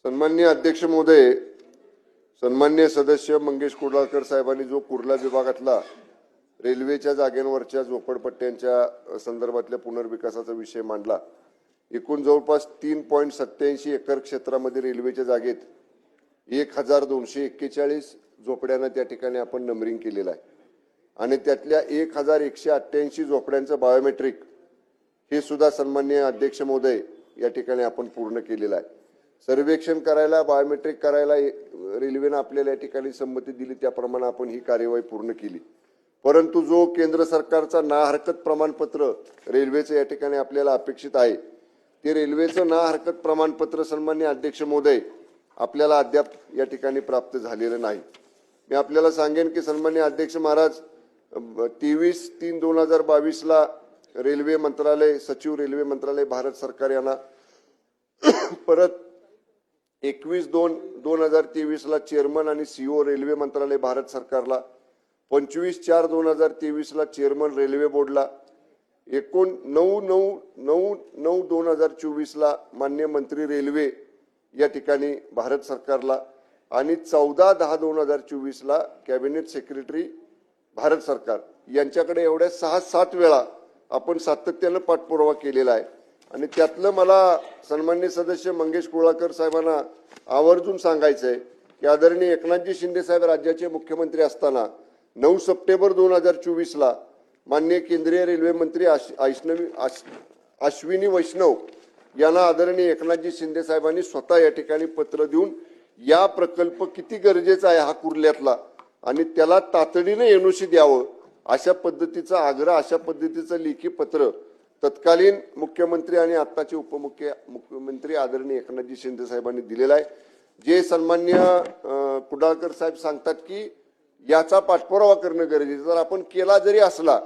सन्माननीय अध्यक्ष महोदय, सन्माननीय सदस्य मंगेश कुडाळकर साहेबांनी जो कुर्ला विभागातला रेल्वेच्या जागेवरच्या झोपडपट्ट्यांच्या संदर्भातल्या पुनर्विकासाचा विषय मांडला। एकूण जवळपास 3.87 एकर क्षेत्रामध्ये रेल्वेच्या जागेत 1241 झोपड्यांना त्या ठिकाणी आपण नंबरिंग केलेलं आहे आणि त्यातल्या 1188 झोपड्यांचं बायोमेट्रिक हे सुद्धा सन्माननीय अध्यक्ष महोदय या ठिकाणी आपण पूर्ण केलेलं आहे। सर्वेक्षण करायला, बायोमेट्रिक करायला रेल्वेने आपल्याला या ठिकाणी संमती दिली, त्याप्रमाणे आपण ही कार्यवाही पूर्ण केली। परंतु जो केंद्र सरकारचा ना हरकत प्रमाणपत्र रेल्वेचं या ठिकाणी आपल्याला अपेक्षित आहे, ते रेल्वेचं ना हरकत प्रमाणपत्र सन्माननीय अध्यक्ष महोदय आपल्याला अद्याप या ठिकाणी प्राप्त झालेलं नाही। मी आपल्याला सांगेन की सन्माननीय अध्यक्ष महाराज 23/3/2022 ला रेल्वे मंत्रालय सचिव रेल्वे मंत्रालय भारत सरकार यांना परत 21/2/2023 ला चेअरमन आणि सीईओ रेल्वे मंत्रालय भारत सरकारला, 25/4/2023 ला चेअरमन रेल्वे बोर्डला, 9/9/2024 ला माननीय मंत्री रेल्वे या ठिकाणी भारत सरकारला आणि 14/10/2024 ला कॅबिनेट सेक्रेटरी भारत सरकार यांच्याकडे एवढ्या 6-7 वेळा आपण सातत्याने पाठपुरावा केलेला आहे। आणि त्यातलं मला सन्माननीय सदस्य मंगेश कुडाळकर साहेबांना आवर्जून सांगायचं आहे की आदरणीय एकनाथजी शिंदे साहेब राज्याचे मुख्यमंत्री असताना 9 सप्टेंबर 2024 ला माननीय केंद्रीय रेल्वे मंत्री अश्विनी वैष्णव यांना आदरणीय एकनाथजी शिंदे साहेबांनी स्वतः या ठिकाणी पत्र देऊन या प्रकल्प किती गरजेचा आहे हा कुर्ल्यातला आणि त्याला तातडीने एनओसी द्यावं अशा पद्धतीचा आग्रह, अशा पद्धतीचं लेखी पत्र तत्कालीन मुख्यमंत्री आणि आत्ताचे उपमुख्यमंत्री आदरणीय एकनाथजी शिंदे साहेबांनी दिलेला आहे। जे सन्माननीय कुडाळकर साहेब सांगतात की याचा पाठपुरावा करणं गरजेचं, जर आपण केला जरी असला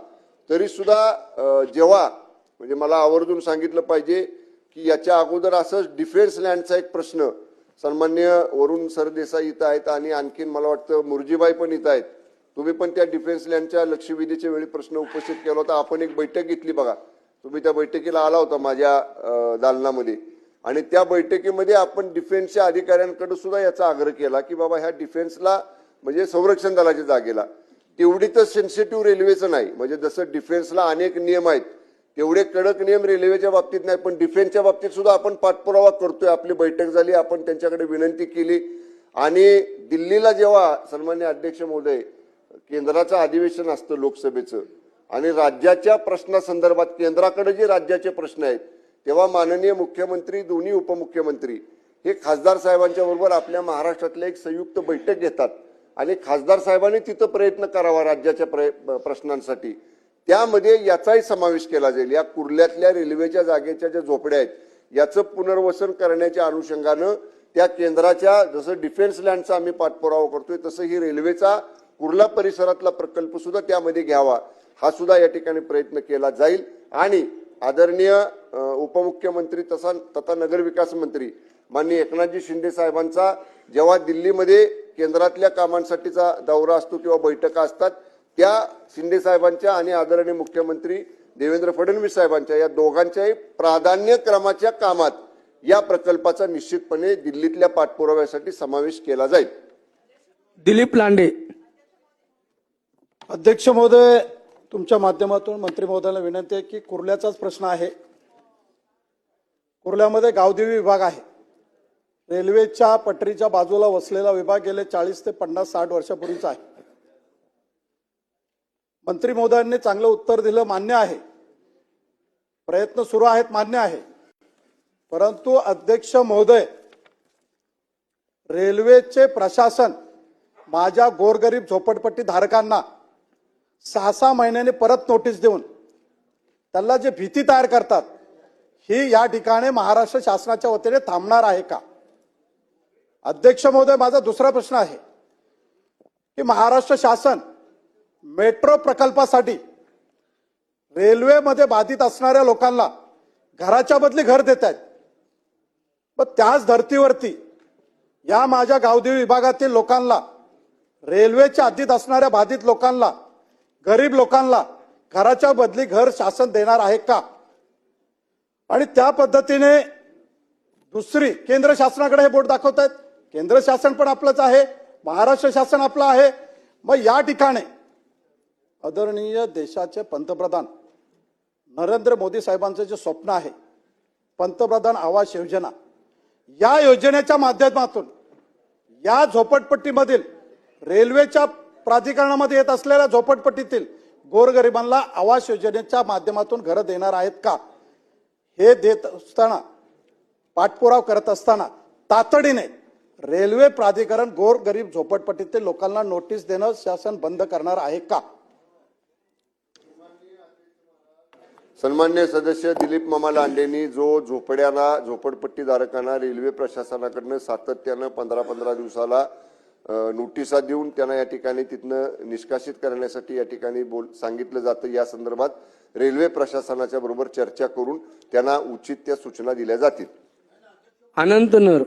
तरी सुद्धा जेव्हा म्हणजे मला आवर्जून सांगितलं पाहिजे की याच्या अगोदर असंच डिफेन्स लँडचा एक प्रश्न सन्माननीय वरुण सरदेसाई इथं आहेत आणि आणखीन मला वाटतं मुरजीबाई पण इथं आहेत, तुम्ही पण त्या डिफेन्स लँडच्या लक्षवेधीच्या वेळी प्रश्न उपस्थित केला होता। आपण एक बैठक घेतली बघा, तुम्ही त्या बैठकीला आला होता माझ्या दालनामध्ये आणि त्या बैठकीमध्ये आपण डिफेन्सच्या अधिकाऱ्यांकडे सुद्धा याचा आग्रह केला की बाबा ह्या डिफेन्सला म्हणजे संरक्षण दलाच्या जागेला तेवढी तर सेन्सिटिव्ह रेल्वेचं नाही, म्हणजे जसं डिफेन्सला अनेक नियम आहेत तेवढे कडक नियम रेल्वेच्या बाबतीत नाही, पण डिफेन्सच्या बाबतीत सुद्धा आपण पाठपुरावा करतोय। आपली बैठक झाली, आपण त्यांच्याकडे विनंती केली आणि दिल्लीला जेव्हा सन्माननीय अध्यक्ष महोदय केंद्राचं अधिवेशन असतं लोकसभेचं आणि राज्याच्या प्रश्नासंदर्भात केंद्राकडे जे राज्याचे प्रश्न आहेत तेव्हा माननीय मुख्यमंत्री, दोन्ही उपमुख्यमंत्री हे खासदार साहेबांच्या बरोबर आपल्या महाराष्ट्रातल्या एक संयुक्त बैठक घेतात आणि खासदार साहेबांनी तिथं प्रयत्न करावा राज्याच्या प्रश्नांसाठी, त्यामध्ये याचाही समावेश केला जाईल। या कुर्ल्यातल्या रेल्वेच्या जागेच्या ज्या झोपड्या आहेत याचं पुनर्वसन करण्याच्या अनुषंगानं त्या केंद्राच्या जसं डिफेन्स लँडचा आम्ही पाठपुरावा करतोय तसं ही रेल्वेचा कुर्ला परिसरातला प्रकल्प सुद्धा त्यामध्ये घ्यावा हा सुद्धा या ठिकाणी प्रयत्न केला जाईल। आणि आदरणीय उपमुख्यमंत्री तथा नगरविकास मंत्री माननीय एकनाथजी शिंदे साहेबांचा जेव्हा दिल्लीमध्ये केंद्रातल्या कामांसाठीचा दौरा असतो तेव्हा बैठका असतात, त्या शिंदे साहेबांच्या आणि आदरणीय मुख्यमंत्री देवेंद्र फडणवीस साहेबांच्या या दोघांच्याही प्राधान्यक्रमाच्या कामात या प्रकल्पाचा निश्चितपणे दिल्लीतल्या पाठपुराव्यासाठी समावेश केला जाईल। दिलीप लांडे। अध्यक्ष महोदय, तुमच्या माध्यमातून मंत्री महोदयाला विनंती आहे की कुर्ल्याचाच प्रश्न आहे। कुर्ल्यामध्ये गावदेवी विभाग आहे, रेल्वेच्या पटरीच्या बाजूला वसलेला विभाग गेले 40 ते 50-60 वर्षापूर्वीचा आहे। मंत्री महोदयांनी चांगलं उत्तर दिलं, मान्य आहे, प्रयत्न सुरू आहेत, मान्य आहे, परंतु अध्यक्ष महोदय रेल्वेचे प्रशासन माझ्या गोरगरीब झोपडपट्टी धारकांना 6-6 महिन्यांनी परत नोटीस देऊन त्यांना जे भीती तयार करतात ही या ठिकाणी महाराष्ट्र शासनाच्या वतीने थांबणार आहे का? अध्यक्ष महोदय, माझा दुसरा प्रश्न आहे की महाराष्ट्र शासन मेट्रो प्रकल्पासाठी रेल्वेमध्ये बाधित असणाऱ्या लोकांना घराच्या बदली घर देत आहेत, पण त्याच धर्तीवरती या माझ्या गावदेवी विभागातील लोकांना, रेल्वेच्या हद्दीत असणाऱ्या बाधित लोकांना, गरीब लोकांना घराच्या बदली घर शासन देणार आहे का? आणि त्या पद्धतीने दुसरी, केंद्र शासनाकडे हे बोट दाखवतायत. केंद्र शासन पण आपलंच आहे, महाराष्ट्र शासन आपलं आहे. मग या ठिकाणी आदरणीय देशाचे पंतप्रधान नरेंद्र मोदी साहेबांचं जे स्वप्न आहे, पंतप्रधान आवास योजना, या योजनेच्या माध्यमातून या झोपडपट्टीमधील रेल्वेच्या प्राधिकरणामध्ये येत असलेल्या झोपडपट्टीतील गोरगरिबांना आवास योजनेच्या माध्यमातून घरं देणार आहेत का, हे देत असताना, पाठपुरावा करत असताना तातडीने रेल्वे प्राधिकरण गोरगरीब झोपडपट्टीतील लोकांना नोटीस देणं शासन बंद करणार आहे का? सन्मान्य सदस्य दिलीप मामा लांडेंनी जो झोपडपट्टीधारकांना रेल्वे प्रशासनाकडनं सातत्यानं 15-15 दिवसाला नोटिसा देऊन त्यांना या ठिकाणी तिथनं निष्कासित करण्यासाठी या ठिकाणी सांगितलं जातं, या संदर्भात रेल्वे प्रशासनाच्या बरोबर चर्चा करून त्यांना उचित त्या सूचना दिल्या जातील. अनंत नर.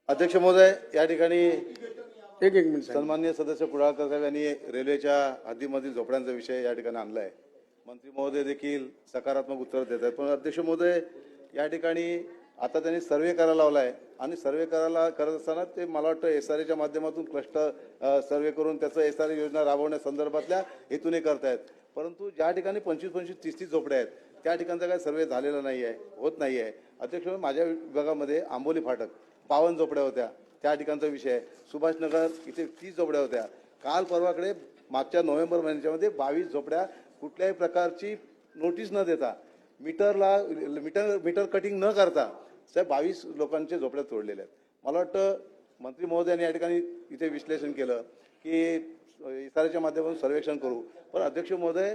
अध्यक्ष महोदय, या ठिकाणी एक मिनिट साहेब. सन्माननीय सदस्य कुडाळकर साहेब यांनी रेल्वेच्या हद्दीमधील झोपड्यांचा विषय या ठिकाणी आणलाय. मंत्री महोदय देखील सकारात्मक उत्तर देत आहेत. पण अध्यक्ष महोदय, या ठिकाणी आता त्यांनी सर्वे करायला लावलाय आणि सर्वे करत असताना ते मला वाटतं SRA च्या माध्यमातून क्लस्टर सर्वे करून त्याचं SRA योजना राबवण्यासंदर्भातल्या हेतूने करतायत. परंतु ज्या ठिकाणी 25-25, 30-30 झोपड्या आहेत त्या ठिकाणचा काही सर्वे झालेला नाही आहे, होत नाही आहे. अध्यक्ष महोदय, माझ्या विभागामध्ये आंबोली फाटक 52 झोपड्या होत्या, त्या ठिकाणचा विषय आहे. सुभाषनगर इथे 30 झोपड्या होत्या. काल परवाकडे मागच्या नोव्हेंबर महिन्यामध्ये 22 झोपड्या कुठल्याही प्रकारची नोटीस न देता मीटर कटिंग न करता साहेब 22 लोकांचे झोपड्या तोडलेल्या आहेत. मला वाटतं मंत्री महोदयांनी या ठिकाणी इथे विश्लेषण केलं की SRAच्या माध्यमातून सर्वेक्षण करू. पण अध्यक्ष महोदय,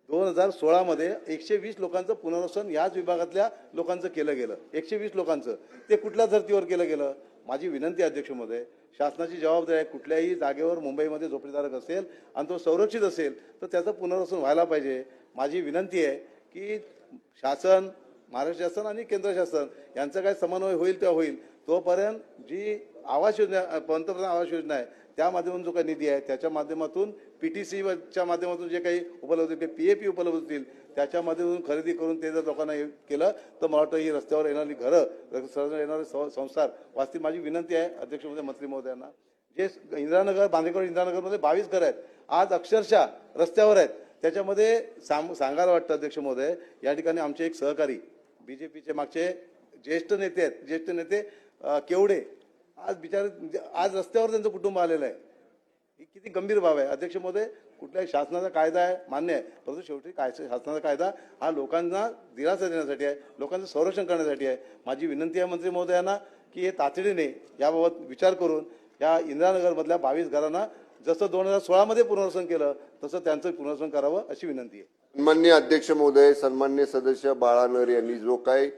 2016 मध्ये 120 लोकांचं पुनर्वसन याच विभागातल्या लोकांचं केलं गेलं. 120 लोकांचं ते कुठल्या धर्तीवर केलं गेलं? माझी विनंती अध्यक्ष महोदय, शासनाची जबाबदारी आहे, कुठल्याही जागेवर मुंबईमध्ये झोपडीधारक असेल आणि तो संरक्षित असेल तर त्याचं पुनर्वसन व्हायला पाहिजे. माझी विनंती आहे की शासन, महाराष्ट्र शासन आणि केंद्र शासन यांचा काय समन्वय होईल तेव्हा होईल. तोपर्यंत जी आवास योजना, पंतप्रधान आवास योजना आहे, त्या माध्यमातून जो काही निधी आहे त्याच्या माध्यमातून PTCच्या माध्यमातून जे काही उपलब्ध होतील, PAP उपलब्ध होतील, त्याच्या माध्यमातून खरेदी करून ते जर लोकांना केलं तर मला वाटतं ही रस्त्यावर येणारी घरं, रस्त्यावर येणारे संसार वाचतील. माझी विनंती आहे अध्यक्ष महोदय, मंत्री महोदयांना, जे इंदिरानगर, बांदेकड इंदिरानगरमध्ये 22 घरं आहेत, आज अक्षरशः रस्त्यावर आहेत. त्याच्यामध्ये सांगायला वाटतं अध्यक्ष महोदय, या ठिकाणी आमचे एक सहकारी BJPचे मागचे ज्येष्ठ नेते आहेत, ज्येष्ठ नेते केवडे, आज बिचारे आज रस्त्यावर त्यांचं कुटुंब आलेलं आहे. ही किती गंभीर बाब आहे. अध्यक्ष महोदय, कुठल्याही शासनाचा कायदा आहे, मान्य आहे, परंतु शेवटी शासनाचा कायदा हा लोकांना दिलासा देण्यासाठी आहे, लोकांचं संरक्षण करण्यासाठी आहे. माझी विनंती आहे मंत्री महोदयांना की हे तातडीने याबाबत विचार करून या इंदिरानगरमधल्या 22 घरांना जसं 2016 मध्ये पुनर्वसन केलं तसं त्यांचं पुनर्वसन करावं अशी विनंती आहे. सन्मान्य अध्यक्ष महोदय, सन्मान्य सदस्य बाळानर यांनी जो काय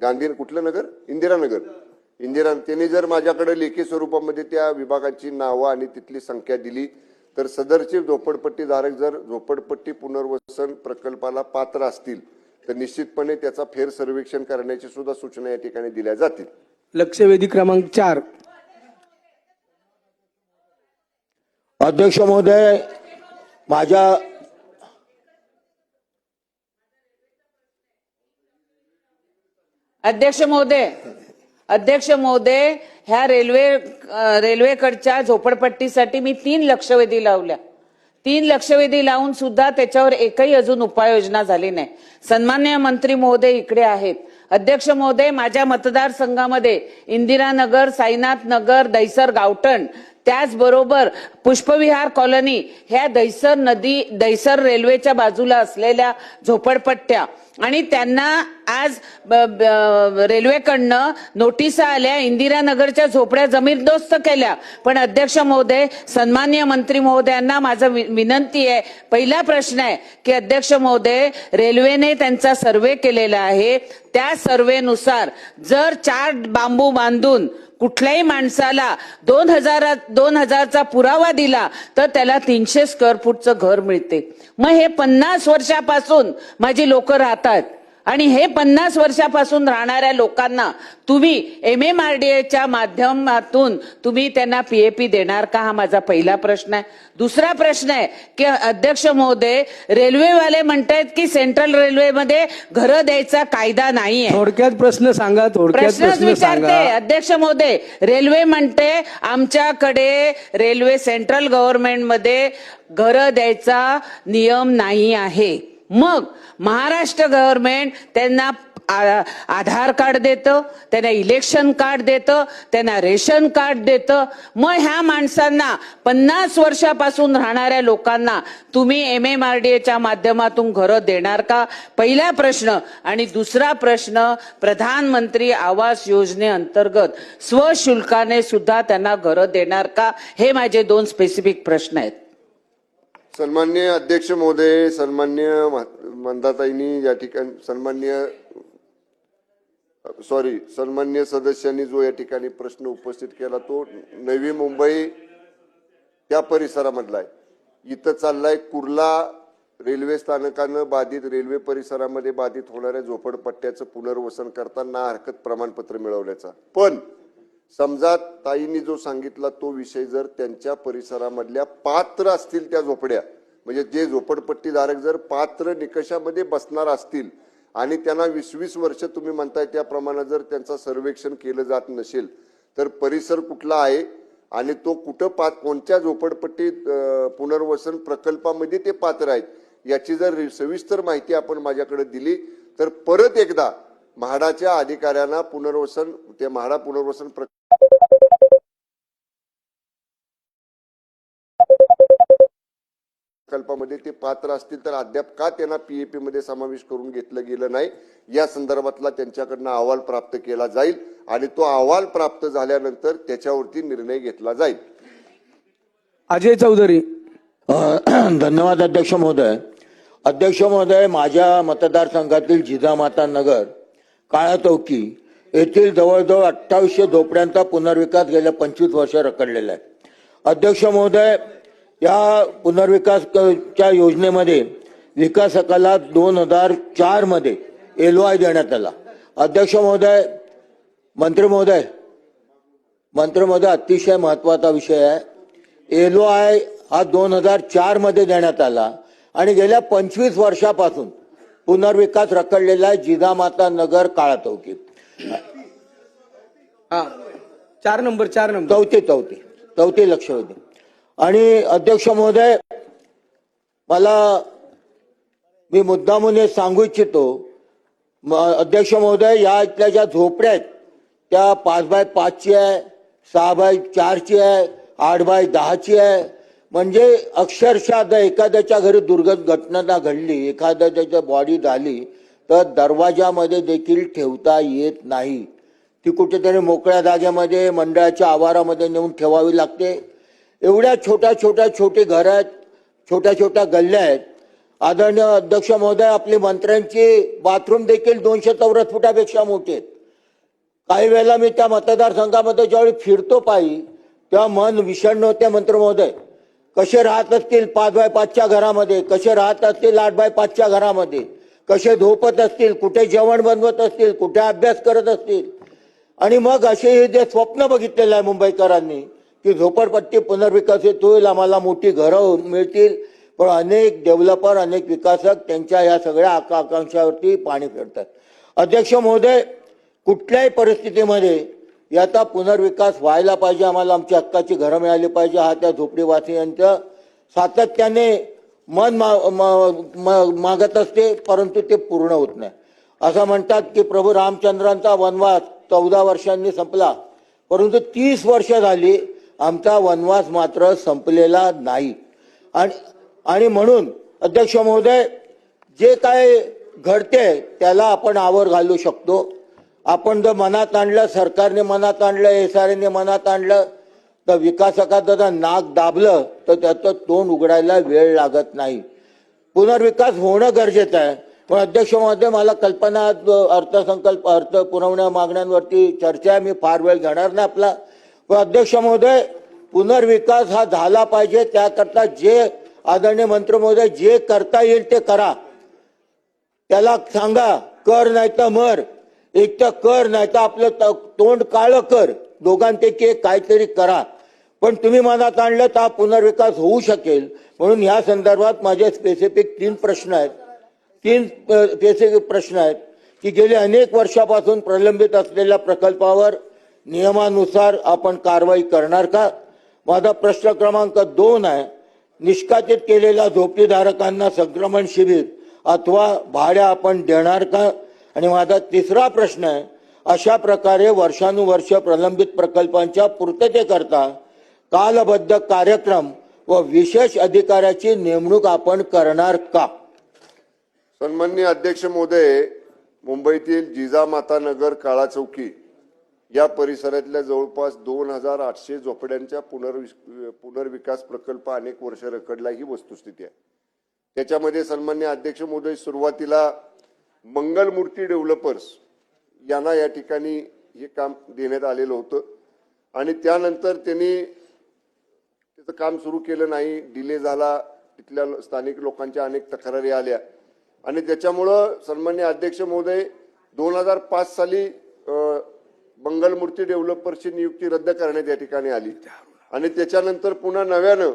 गांधी कुठलं नगर, इंदिरा, त्यांनी जर माझ्याकडे लेखी स्वरूपामध्ये त्या विभागाची नावं आणि तिथली संख्या दिली तर सदरचे झोपडपट्टीधारक जर झोपडपट्टी पुनर्वसन प्रकल्पाला पात्र असतील तर निश्चितपणे त्याचा फेर सर्वेक्षण करण्याची सुद्धा सूचना या ठिकाणी दिल्या जातील. लक्षवेधी क्रमांक 4. अध्यक्ष महोदय, माझ्या अध्यक्ष महोदय, ह्या रेल्वेकडच्या झोपडपट्टीसाठी मी 3 लक्षवेधी लावल्या. 3 लक्षवेधी लावून सुद्धा त्याच्यावर एकही अजून उपाययोजना झाली नाही. सन्माननीय मंत्री महोदय इकडे आहेत. अध्यक्ष महोदय, माझ्या मतदारसंघामध्ये इंदिरानगर, साईनाथ नगर, दहिसर गावठण, त्याचबरोबर पुष्पविहार कॉलनी, ह्या दहिसर रेल्वेच्या बाजूला असलेल्या झोपडपट्ट्या, आणि त्यांना आज रेल्वेकडनं नोटिसा आल्या, इंदिरानगरच्या झोपड्या जमीनदोस्त केल्या. पण अध्यक्ष महोदय, सन्माननीय मंत्री महोदयांना माझं विनंती आहे, पहिला प्रश्न आहे की अध्यक्ष महोदय, रेल्वेने त्यांचा सर्वे केलेला आहे, त्या सर्वेनुसार जर 4 बांबू बांधून कुठल्याही माणसाला 2000चा पुरावा दिला तर त्याला 300 स्क्वेअर फूटचं घर मिळते. मग हे 50 वर्षापासून माझी लोक राहतात आणि हे 50 वर्षापासून राहणाऱ्या लोकांना तुम्ही MMRDAच्या माध्यमातून तुम्ही त्यांना PAP देणार का, हा माझा पहिला प्रश्न आहे. दुसरा प्रश्न आहे की अध्यक्ष महोदय, रेल्वेवाले म्हणतायत की सेंट्रल रेल्वेमध्ये घरं द्यायचा कायदा नाहीये. थोडक्यात प्रश्न सांगा, थोडक्यात प्रश्नच प्रश्न विचारते सांगा. अध्यक्ष महोदय. रेल्वे म्हणते आमच्याकडे रेल्वे सेंट्रल गव्हर्नमेंटमध्ये घरं द्यायचा नियम नाही आहे. मग महाराष्ट्र गव्हर्नमेंट त्यांना आधार कार्ड देतं, त्यांना इलेक्शन कार्ड देतं, त्यांना रेशन कार्ड देतं. मग ह्या माणसांना 50 वर्षापासून राहणाऱ्या लोकांना तुम्ही MMRDAच्या माध्यमातून घरं देणार का, पहिला प्रश्न. आणि दुसरा प्रश्न, प्रधानमंत्री आवास योजनेअंतर्गत स्वशुल्काने सुद्धा त्यांना घरं देणार का, हे माझे 2 स्पेसिफिक प्रश्न आहेत. सन्मान्य अध्यक्ष महोदय, सन्मान्य मंदाताईंनी या ठिकाणी सन्मान्य सदस्यांनी जो या ठिकाणी प्रश्न उपस्थित केला तो नवी मुंबई त्या परिसरामधला आहे. इथं चाललाय कुर्ला रेल्वे स्थानकानं बाधित रेल्वे परिसरामध्ये बाधित होणाऱ्या झोपडपट्ट्याचं पुनर्वसन करताना हरकत प्रमाणपत्र मिळवण्याचा. पण समजा ताईंनी जो सांगितला तो विषय जर त्यांच्या परिसरामधल्या पात्र असतील त्या झोपड्या, म्हणजे जे झोपडपट्टीधारक जर पात्र निकषामध्ये बसणार असतील आणि त्यांना 20-20 वर्ष तुम्ही म्हणताय त्याप्रमाणे जर त्यांचं सर्वेक्षण केलं जात नसेल तर परिसर कुठला आहे आणि तो कुठं कोणत्या झोपडपट्टी पुनर्वसन प्रकल्पामध्ये ते पात्र आहेत याची जर सविस्तर माहिती आपण माझ्याकडे दिली तर परत एकदा म्हाडाच्या अधिकाऱ्यांना म्हाडा पुनर्वसन प्रकल्पामध्ये ते पात्र असतील तर अद्याप का त्यांना PAP मध्ये समावेश करून घेतलं गेलं नाही या संदर्भातला त्यांच्याकडनं अहवाल प्राप्त केला जाईल आणि तो अहवाल प्राप्त झाल्यानंतर त्याच्यावरती निर्णय घेतला जाईल. अजय चौधरी. धन्यवाद अध्यक्ष महोदय. अध्यक्ष महोदय, माझ्या मतदारसंघातील जिजामाता नगर, काळाचौकी येथील जवळजवळ 2800 झोपड्यांचा पुनर्विकास गेल्या 25 वर्ष रखडलेला आहे. अध्यक्ष महोदय, या पुनर्विकासच्या योजनेमध्ये विकासकाला 2004 मध्ये LOI देण्यात आला. अध्यक्ष महोदय, मंत्री महोदय, अतिशय महत्वाचा विषय आहे. LOI हा 2004 मध्ये देण्यात आला आणि गेल्या 25 वर्षापासून पुनर्विकास रखडलेला आहे जिजामाता नगर काळाचौकी. हा, 4 नंबर. चौथी लक्षवेधी. आणि अध्यक्ष महोदय, मी मुद्दामून हे सांगू इच्छितो, अध्यक्ष महोदय, या इथल्या ज्या झोपड्या आहेत त्या 5x5 आहे, 6x4 आहे, 8x10 आहे. म्हणजे अक्षरशः जर एखाद्याच्या घरी दुर्घटना घडली, एखाद्याच्या बॉडी झाली तर दरवाजामध्ये देखील ठेवता येत नाही. ती कुठेतरी मोकळ्या जागेमध्ये मंडळाच्या आवारामध्ये नेऊन ठेवावी लागते. एवढ्या छोटी घरं आहेत, छोट्या गल्ल्या आहेत. आदरणीय अध्यक्ष महोदय, आपली मंत्र्यांची बाथरूम देखील 200 चौरस फुटापेक्षा मोठी आहेत. काही वेळेला मी त्या मतदारसंघामध्ये ज्यावेळी फिरतो पायी तेव्हा मन विषण्ण होते. मंत्री महोदय, कसे राहत असतील 5x5च्या घरामध्ये, कसे राहत असतील 8x5च्या घरामध्ये, कसे झोपत असतील, कुठे जेवण बनवत असतील, कुठे अभ्यास करत असतील. आणि मग असे जे स्वप्न बघितलेलं आहे मुंबईकरांनी की झोपडपट्टी पुनर्विकसित होईल, आम्हाला मोठी घरं मिळतील, पण अनेक डेव्हलपर, अनेक विकासक त्यांच्या या सगळ्या आकांक्षावरती पाणी फेरतात. अध्यक्ष महोदय, कुठल्याही परिस्थितीमध्ये याचा पुनर्विकास व्हायला पाहिजे. आम्हाला आमची हक्काची घरं मिळाली पाहिजे. हा त्या झोपडीवासियांचं सातत्याने मन मागत असते, परंतु ते पूर्ण होत नाही. असं म्हणतात की प्रभू रामचंद्रांचा वनवास 14 वर्षांनी संपला, परंतु 30 वर्ष झाली आमचा वनवास मात्र संपलेला नाही. आणि म्हणून अध्यक्ष महोदय, जे काय घडते त्याला आपण आवर घालू शकतो. आपण जर मनात आणलं, सरकारने मनात आणलं, SRAने मनात आणलं, तर विकासकाचं जर नाक दाबलं तर त्याचं तोंड उघडायला वेळ लागत नाही. पुनर्विकास होणं गरजेचं आहे. पण अध्यक्ष महोदय, मला कल्पना अर्थसंकल्प अर्थ पुरवण्या मागण्यांवरती चर्चा आहे, मी फार वेळ घेणार नाही आपला. पण अध्यक्ष महोदय, पुनर्विकास हा झाला पाहिजे. त्याकरता जे आदरणीय मंत्री महोदय जे करता येईल ते करा. त्याला सांगा कर नाही तर मर, एक तर कर नाही तर आपलं तोंड काळं कर, दोघांपैकी एक काहीतरी करा. पण तुम्ही मनात आणलं तर हा पुनर्विकास होऊ शकेल. म्हणून या संदर्भात माझे स्पेसिफिक तीन प्रश्न आहेत की गेले अनेक वर्षापासून प्रलंबित असलेल्या प्रकल्पावर नियमानुसार आपण कारवाई करणार का? माझा प्रश्न क्रमांक 2 आहे, निष्कासित केलेल्या झोपडीधारकांना संक्रमण शिबिर अथवा भाड्या आपण देणार का? आणि माझा तिसरा प्रश्न आहे, अशा प्रकारे वर्षानुवर्ष प्रलंबित प्रकल्पांच्या पूर्ततेकरता कालबद्ध कार्यक्रम व विशेष अधिकाऱ्याची नेमणूक आपण करणार का? सन्माननीय अध्यक्ष महोदय, मुंबईतील जिजामाता नगर, काळा चौकी या परिसरातल्या जवळपास 2800 झोपड्यांच्या पुनर्विकास प्रकल्प अनेक वर्ष रखडला, ही वस्तुस्थिती आहे. त्याच्यामध्ये सन्माननीय अध्यक्ष महोदय, सुरुवातीला मंगलमूर्ती डेव्हलपर्स यांना या ठिकाणी हे काम देण्यात आलेलं होतं आणि त्यानंतर त्यांनी त्याचं काम सुरू केलं नाही, डिले झाला, तिथल्या स्थानिक लोकांच्या अनेक तक्रारी आल्या आणि त्याच्यामुळं सन्माननीय अध्यक्ष महोदय 2005 साली मंगलमूर्ती डेव्हलपर्सची नियुक्ती रद्द करण्यात या ठिकाणी आली आणि त्याच्यानंतर पुन्हा नव्यानं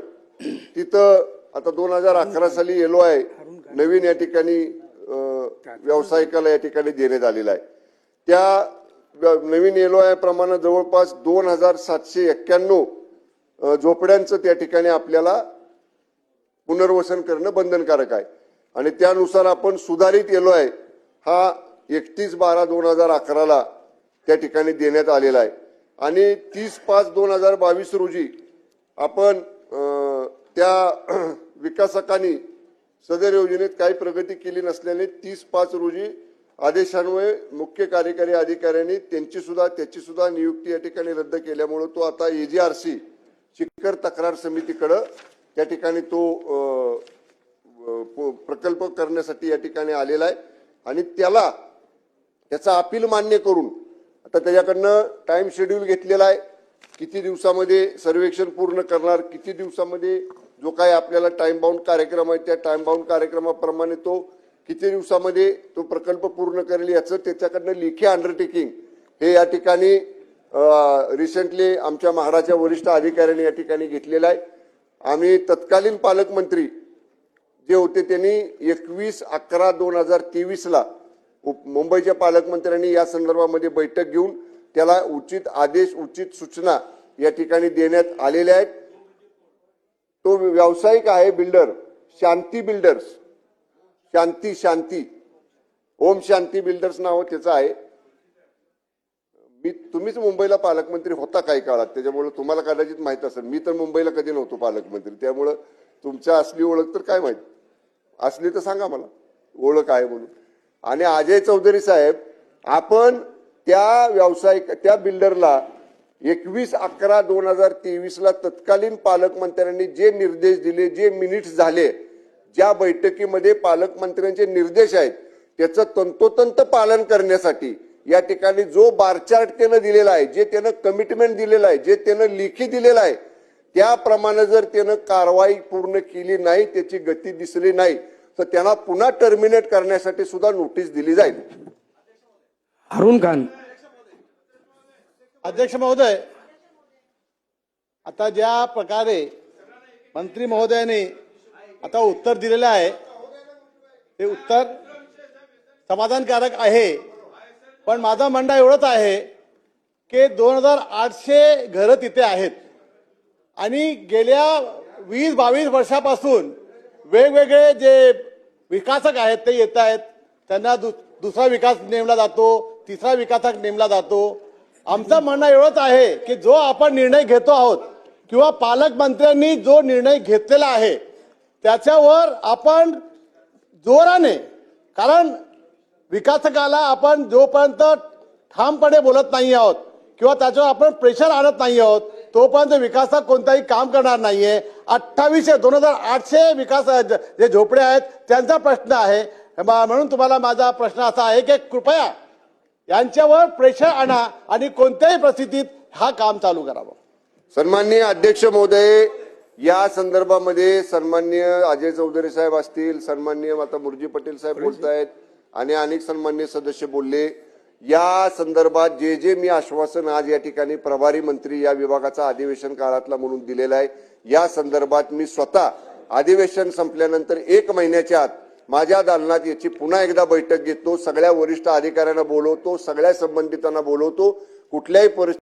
तिथं आता 2011 साली LOI नवीन या ठिकाणी व्यावसायिकाला या ठिकाणी देण्यात आलेला आहे. त्या नवीन LOI प्रमाणे जवळपास 2791 झोपड्यांचं त्या ठिकाणी आपल्याला पुनर्वसन करणं बंधनकारक आहे आणि त्यानुसार आपण सुधारित LOI हा 31/12/2011 त्या ठिकाणी देण्यात आलेला आहे आणि 30/5/2022 रोजी आपण त्या विकासकांनी सदर योजनेत काही प्रगती केली नसल्याने 30/5 रोजी आदेशान्वये मुख्य कार्यकारी अधिकाऱ्यांनी त्याची सुद्धा नियुक्ती या ठिकाणी रद्द केल्यामुळे तो आता AGRC चिक्कर तक्रार समितीकडे त्या ठिकाणी तो प्रकल्प करण्यासाठी या ठिकाणी आलेला आहे आणि त्याचा अपील मान्य करून आता त्याच्याकडनं टाइम शेड्यूल घेतलेला आहे, किती दिवसामध्ये सर्वेक्षण पूर्ण करणार, किती दिवसामध्ये जो काही आपल्याला टाइम बाउंड कार्यक्रम आहे त्या टाइम बाउंड कार्यक्रमाप्रमाणे तो किती दिवसामध्ये तो प्रकल्प पूर्ण करेल याचं त्याच्याकडनं लेखी अंडरटेकिंग हे या ठिकाणी रिसेंटली आमच्या महाराष्ट्राच्या वरिष्ठ अधिकाऱ्यांनी या ठिकाणी घेतलेला आहे. आम्ही तत्कालीन पालकमंत्री जे होते त्यांनी 21/11/2023 मुंबईच्या पालकमंत्र्यांनी या संदर्भामध्ये बैठक घेऊन त्याला उचित आदेश, उचित सूचना या ठिकाणी देण्यात आलेल्या आहेत. तो व्यावसायिक आहे बिल्डर, शांती बिल्डर्स, शांती ओम शांती बिल्डर्स नाव त्याचं आहे. तुम्हीच मुंबईला पालकमंत्री होता काही काळात, त्याच्यामुळे तुम्हाला कदाचित माहित असेल. मी तर मुंबईला कधी नव्हतो पालकमंत्री, त्यामुळं तुमच्या असली ओळख तर काय माहित, असली तर सांगा मला ओळख आहे म्हणून. आणि अजय चौधरी साहेब, आपण त्या बिल्डरला 21/11/2023 तत्कालीन पालकमंत्र्यांनी जे निर्देश दिले, जे मिनिट्स झाले, ज्या बैठकीमध्ये पालकमंत्र्यांचे निर्देश आहेत त्याचं तंतोतंत पालन करण्यासाठी या ठिकाणी जो बारचार्ट त्यानं दिलेला आहे, जे त्यानं कमिटमेंट दिलेलं आहे, जे त्यानं लेखी दिलेलं आहे, त्याप्रमाणे जर त्यानं कारवाई पूर्ण केली नाही, त्याची गती दिसली नाही तर त्यांना पुन्हा टर्मिनेट करण्यासाठी सुद्धा नोटीस दिली जाईल. हारून खान. अध्यक्ष महोदय, आता ज्या प्रकारे मंत्री महोदयांनी आता उत्तर दिलेलं आहे ते उत्तर समाधानकारक आहे, पण माझं म्हणणं एवढंच आहे की 2800 घरं तिथे आहेत आणि गेल्या 20-22 वर्षापासून वेगवेगळे जे विकासक आहेत ते येत आहेत, त्यांना दुसरा विकास नेमला जातो, तिसरा विकासक नेमला जातो. आमचं म्हणणं एवढंच आहे की जो आपण निर्णय घेतो आहोत किंवा पालकमंत्र्यांनी जो निर्णय घेतलेला आहे त्याच्यावर आपण जोराने, कारण विकासकाला आपण जोपर्यंत ठामपणे बोलत नाही आहोत किंवा त्याच्यावर आपण प्रेशर आणत नाही आहोत तोपर्यंत विकासक कोणताही काम करणार नाहीये. 2800 विकास जे झोपडे आहेत त्यांचा प्रश्न आहे. म्हणून तुम्हाला माझा प्रश्न असा आहे की कृपया यांच्यावर प्रेशर आणा आणि कोणत्याही परिस्थितीत हा काम चालू करावं. सन्माननीय अध्यक्ष महोदय, या संदर्भामध्ये सन्माननीय अजय चौधरी साहेब असतील, सन्माननीय आता मुर्जी पटेल साहेब बोलतायत, आणि अनेक सन्मान्य सदस्य बोलले, या संदर्भात जे जे मी आश्वासन आज या ठिकाणी प्रभारी मंत्री या विभागाचा अधिवेशन काळातला म्हणून दिलेला आहे, या संदर्भात मी स्वतः अधिवेशन संपल्यानंतर 1 महिन्याच्या आत माझ्या दालनात याची पुन्हा एकदा बैठक घेतो, सगळ्या वरिष्ठ अधिकाऱ्यांना बोलवतो, सगळ्या संबंधितांना बोलवतो, कुठल्याही परिस्थितीत